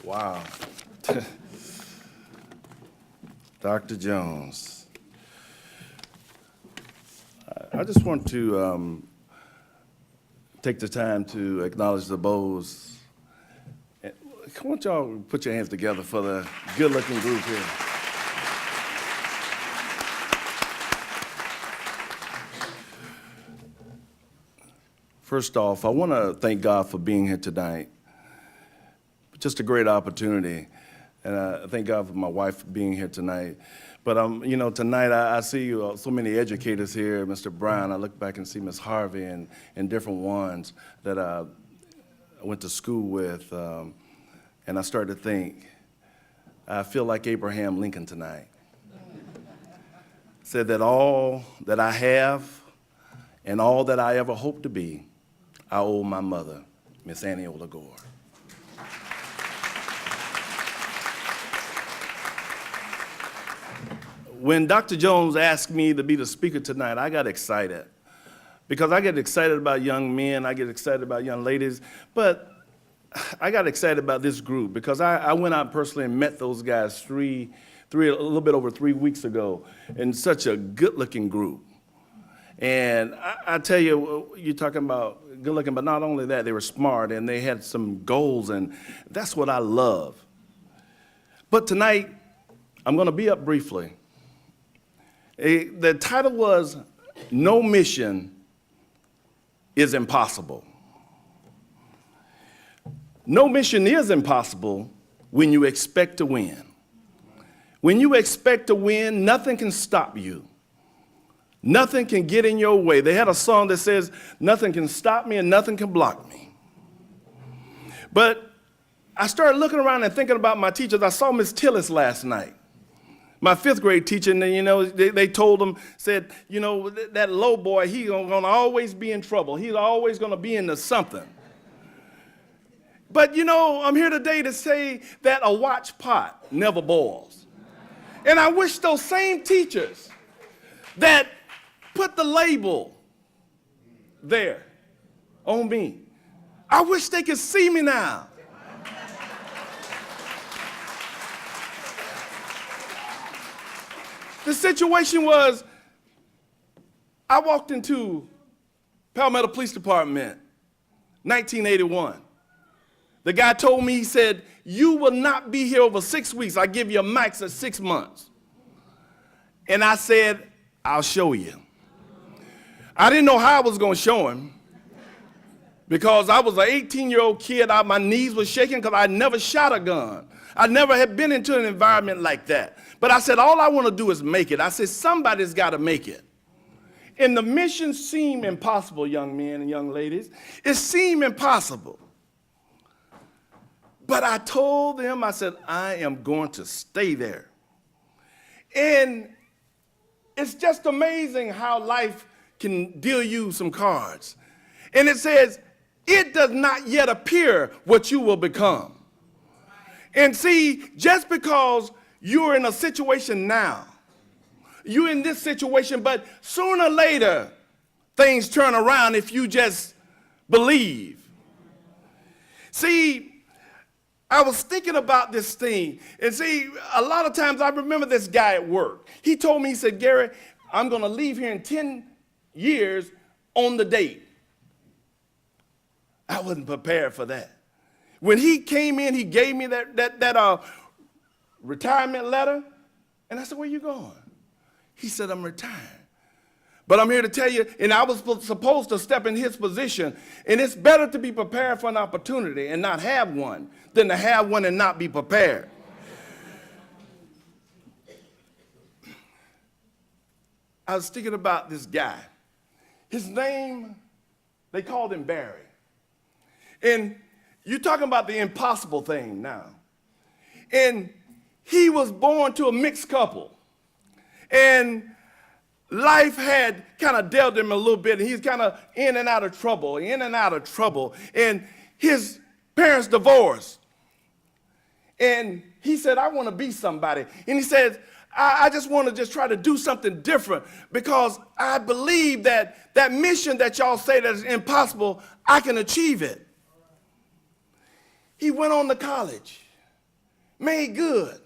Wow. Dr. Jones. I just want to take the time to acknowledge the Bowes. I want y'all to put your hands together for the good-looking group here. First off, I want to thank God for being here tonight. Just a great opportunity, and I thank God for my wife being here tonight. But tonight I see so many educators here, Mr. Brown. I look back and see Miss Harvey and different ones that I went to school with, and I started to think, I feel like Abraham Lincoln tonight. Said that all that I have and all that I ever hope to be, I owe my mother, Miss Annie Olegore. When Dr. Jones asked me to be the speaker tonight, I got excited. Because I get excited about young men, I get excited about young ladies, but I got excited about this group because I went out personally and met those guys a little bit over 3 weeks ago, and such a good-looking group. And I tell you, you're talking about good-looking, but not only that, they were smart and they had some goals, and that's what I love. But tonight, I'm going to be up briefly. The title was, No Mission is Impossible. No mission is impossible when you expect to win. When you expect to win, nothing can stop you. Nothing can get in your way. They had a song that says, nothing can stop me and nothing can block me. But I started looking around and thinking about my teachers. I saw Miss Tillis last night. My fifth grade teacher, and they told him, said, that Lowe boy, he's going to always be in trouble. He's always going to be into something. But, I'm here today to say that a watch pot never boils. And I wish those same teachers that put the label there on me, I wish they could see me now. The situation was, I walked into Palmetto Police Department, 1981. The guy told me, he said, you will not be here over 6 weeks. I give you a max of 6 months. And I said, I'll show you. I didn't know how I was going to show him because I was an 18-year-old kid. My knees were shaking because I never shot a gun. I never had been into an environment like that. But I said, all I want to do is make it. I said, somebody's got to make it. And the mission seemed impossible, young men and young ladies. It seemed impossible. But I told them, I said, I am going to stay there. And it's just amazing how life can deal you some cards. And it says, it does not yet appear what you will become. And see, just because you're in a situation now, you're in this situation, but sooner or later, things turn around if you just believe. See, I was thinking about this thing, and see, a lot of times I remember this guy at work. He told me, he said, Garry, I'm going to leave here in 10 years on the date. I wasn't prepared for that. When he came in, he gave me that retirement letter, and I said, where you going? He said, I'm retiring. But I'm here to tell you, and I was supposed to step in his position, and it's better to be prepared for an opportunity and not have one than to have one and not be prepared. I was thinking about this guy. His name, they called him Barry. And you're talking about the impossible thing now. And he was born to a mixed couple. And life had kind of dealt him a little bit. And he's kind of in and out of trouble. And his parents divorced. And he said, I want to be somebody. And he said, I just want to just try to do something different because I believe that that mission that y'all say that is impossible, I can achieve it. He went on to college. made good.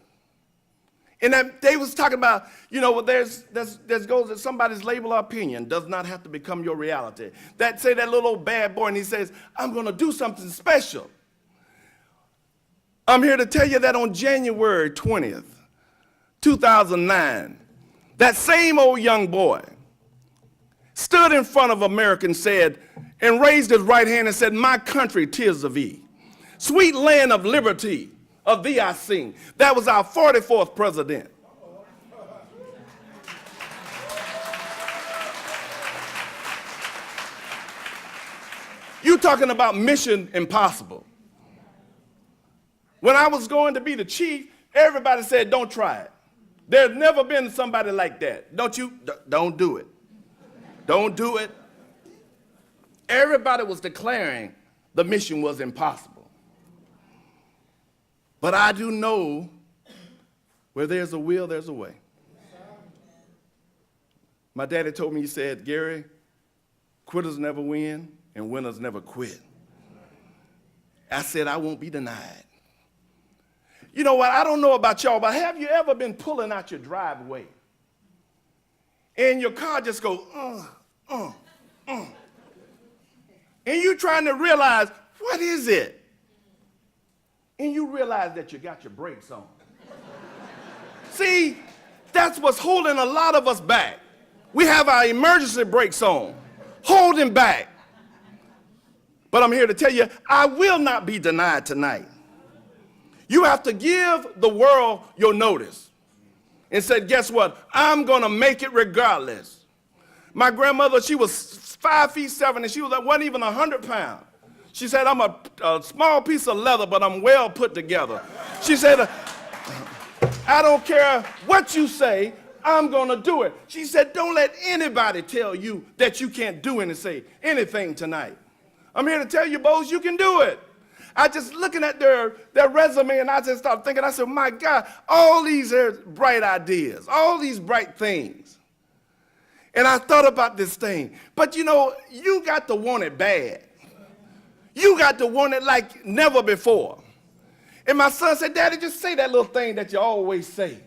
And that they was talking about, there's goes that somebody's label or opinion does not have to become your reality. That say that little old bad boy and he says, I'm going to do something special. I'm here to tell you that on January 20th, 2009, that same old young boy stood in front of America and said, and raised his right hand and said, my country, 'tis of thee. Sweet land of liberty, of thee I sing. That was our 44th president. You talking about mission impossible. When I was going to be the chief, everybody said, don't try it. There's never been somebody like that. Don't do it. Don't do it. Everybody was declaring the mission was impossible. But I do know where there's a will, there's a way. My daddy told me, he said, Garry, quitters never win and winners never quit. I said, I won't be denied. You know what, I don't know about y'all, but have you ever been pulling out your driveway and your car just goes, and you trying to realize, what is it? And you realize that you got your brakes on. See, that's what's holding a lot of us back. We have our emergency brakes on, holding back. But I'm here to tell you, I will not be denied tonight. You have to give the world your notice and say, guess what? I'm going to make it regardless. My grandmother, she was 5'7", and she wasn't even 100 pounds. She said, I'm a small piece of leather, but I'm well put together. She said, I don't care what you say, I'm going to do it. She said, don't let anybody tell you that you can't do anything tonight. I'm here to tell you, boys, you can do it. I just looking at their resume, and I just started thinking, I said, my God, all these are bright ideas, all these bright things. And I thought about this thing. But you got to want it bad. You got to want it like never before. And my son said, Daddy, just say that little thing that you always say.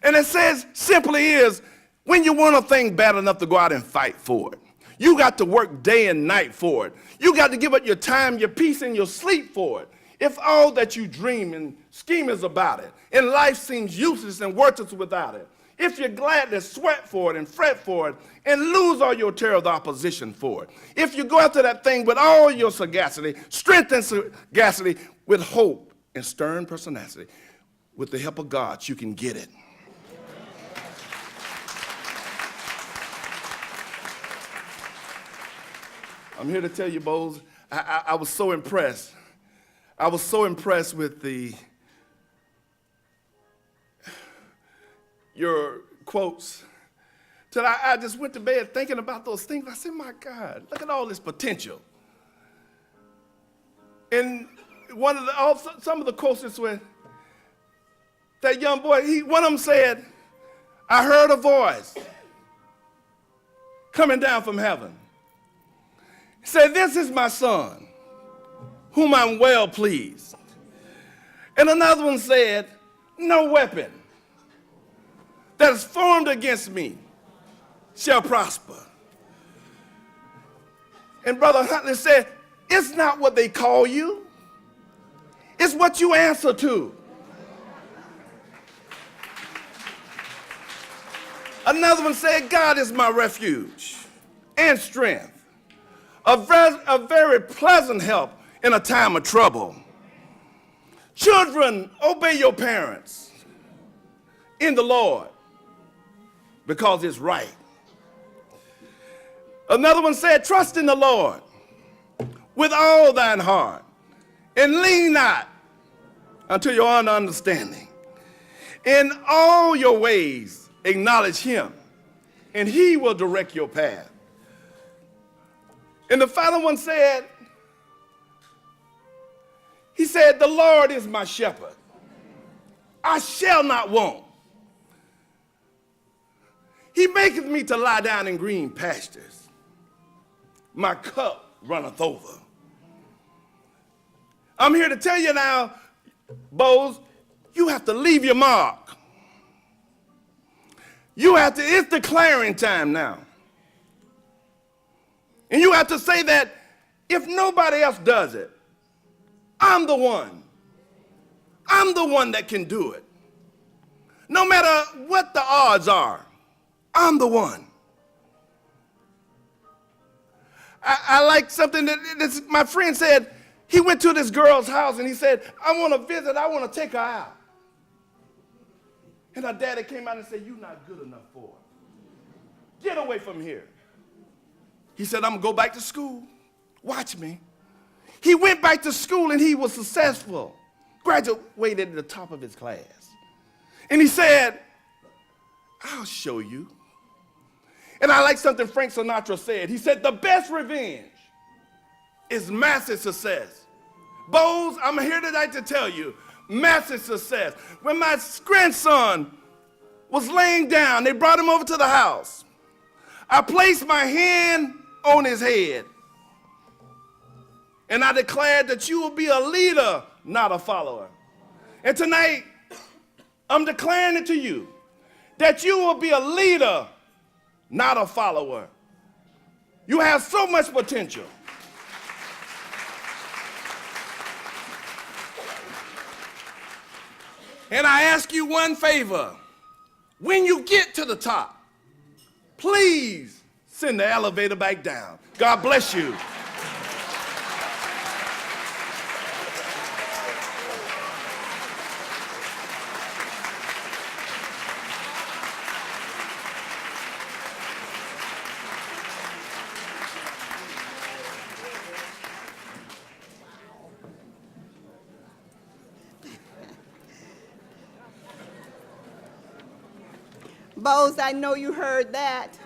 And it says, simply is, when you want a thing bad enough to go out and fight for it, you got to work day and night for it. You got to give up your time, your peace, and your sleep for it. If all that you dream and scheme is about it, and life seems useless and worthless without it, if you're glad to sweat for it and fret for it and lose all your terror of the opposition for it, if you go after that thing with all your sagacity, strength and sagacity, with hope and stern personality, with the help of God, you can get it. I'm here to tell you, Bose, I was so impressed. I was so impressed with your quotes till I just went to bed thinking about those things. I said, my God, look at all this potential. And some of the quotes were, that young boy, one of them said, I heard a voice coming down from heaven. He said, this is my son, whom I'm well pleased. And another one said, no weapon that is formed against me shall prosper. And Brother Huntley said, it's not what they call you, it's what you answer to. Another one said, God is my refuge and strength, a very pleasant help in a time of trouble. Children, obey your parents in the Lord, because it's right. Another one said, trust in the Lord with all thine heart, and lean not unto your own understanding. In all your ways acknowledge him, and he will direct your path. And the final one said, he said, the Lord is my shepherd, I shall not want. He maketh me to lie down in green pastures. My cup runneth over. I'm here to tell you now, Bose, you have to leave your mark. You have to, it's declaring time now. And you have to say that if nobody else does it, I'm the one. I'm the one that can do it. No matter what the odds are, I'm the one. I like something that my friend said. He went to this girl's house and he said, I want to visit, I want to take her out. And her daddy came out and said, you're not good enough for her. Get away from here. He said, I'm going to go back to school. Watch me. He went back to school and he was successful. Graduated at the top of his class. And he said, I'll show you. And I like something Frank Sinatra said. He said, the best revenge is massive success. Bows, I'm here tonight to tell you, massive success. When my grandson was laying down, they brought him over to the house. I placed my hand on his head. And I declared that you will be a leader, not a follower. And tonight, I'm declaring it to you, that you will be a leader, not a follower. You have so much potential. And I ask you one favor. When you get to the top, please send the elevator back down. God bless you. Bose, I know you heard that.